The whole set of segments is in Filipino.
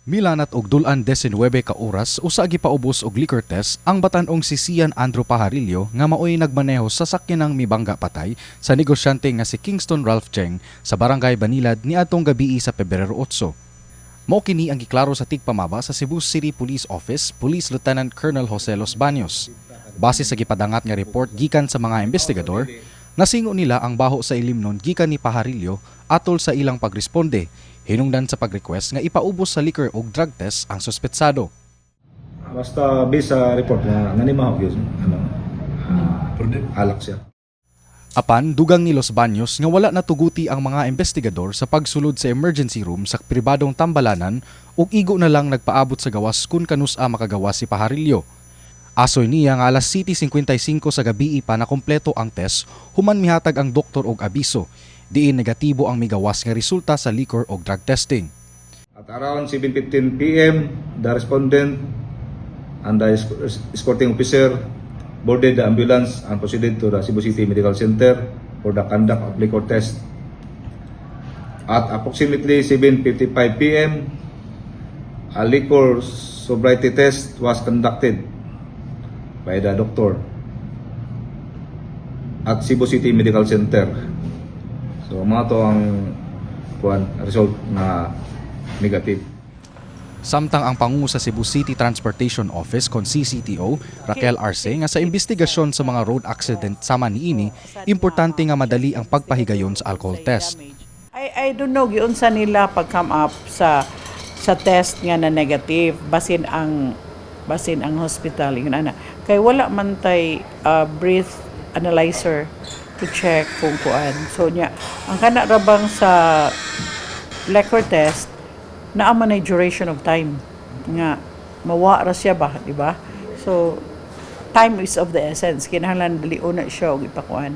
Milanat og dulan 19 ka oras usa gipaubos og liquor test ang batan-ong si Cian Andrew Pajarillo nga maoy nagmaneho sa sakyanang mibangga patay sa negosyante nga si Kingston Ralph Cheng sa barangay Banilad niadtong gabii sa Pebrero 8. Mao kini ang giklaro sa tigpamaba sa Cebu City Police Office Police Lieutenant Colonel Jose Los Baños. Base sa gipadangat nga report gikan sa mga investigador, nasingo nila ang baho sa ilimnon gikan ni Pajarillo atol sa ilang pagresponde. Hinungdan sa pag-request nga ipaubos sa liquor o drug test ang suspetsado. Basta based sa report na nanimahog yun, alak siya. Apan, dugang ni Los Baños nga wala natuguti ang mga investigador sa pagsulod sa emergency room sa pribadong tambalanan ug igo na lang nagpaabot sa gawas kung kanus-a makagawas si Pajarillo. Asoy niya nga alas 7:55 sa gabii pa na kompleto ang test, human mihatag ang doktor og abiso. Diin negatibo ang migawas nga resulta sa liquor o drug testing. At around 7:15 p.m., the respondent and the escorting officer boarded the ambulance and proceeded to the Cebu City Medical Center for the conduct of liquor test. At approximately 7:55 p.m., a liquor sobriety test was conducted by the doctor at Cebu City Medical Center. So mga to ang result na negative. Samtang ang pangulo sa Cebu City Transportation Office kon CCTO, Raquel Arce, nga sa investigasyon sa mga road accident sama niini, importante nga madali ang pagpahigayon sa alcohol test. I don't know giunsa nila pag come up sa test nga na negative basin ang hospital yun ana. Kay wala man tay breath analyzer to check kung kuan. So nya ang kana rabang sa liquor test naa man ay duration of time nga mawa ra siya ba, di ba? So time is of the essence. Kinahanglan dali una siya og ipakuan.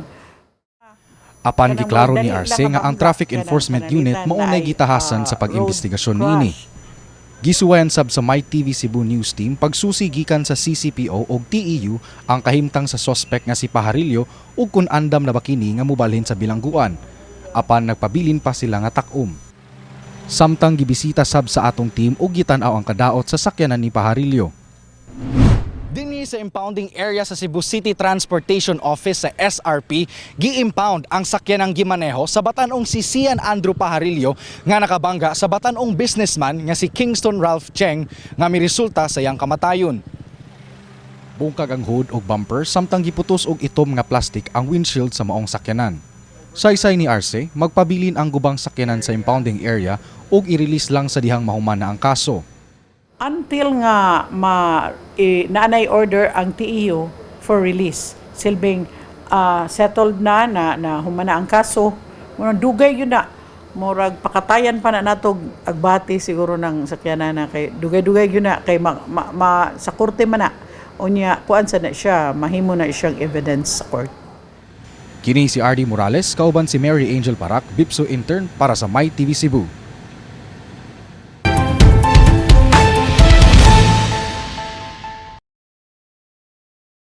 Apan giklaro ni Arce nga ang Traffic Enforcement Unit maunay gitahasan sa pag-imbestigasyon niini. Gisuwayan sab sa MyTV Cebu News Team pagsusi gikan sa CCPO o TEU ang kahimtang sa suspect nga si Pajarillo ug kun andam na ba kini nga mobalhin sa bilangguan. Apan nagpabilin pa sila nga takom. Samtang gibisita sab sa atong team ug gitan-aw ang kadaot sa sakyanan ni Pajarillo. Dinhi sa impounding area sa Cebu City Transportation Office sa SRP, gi-impound ang sakyanang gimaneho sa batan-ong si Cian Andrew Pajarillo nga nakabangga sa batan-ong businessman nga si Kingston Ralph Cheng nga miresulta sa iyang kamatayon. Bungkag ang hood og bumper samtang giputos og itom nga plastic ang windshield sa maong sakyanan. Saysay ni Arce, magpabilin ang gubang sakyanan sa impounding area ug i-release lang sa dihang mahuman na ang kaso. Until nga naanay order ang TEU for release, silbing settled na humana ang kaso, murag dugay yun na, murag pakatayan pa na natog agbati siguro ng sakyanan na kay dugay-dugay yun na kay sa korte man na unya kuan sa na siya mahimo na siyang evidence sa court. Kini si RD Morales, kauban si Mary Angel Parak, Bipso intern para sa MyTV Cebu.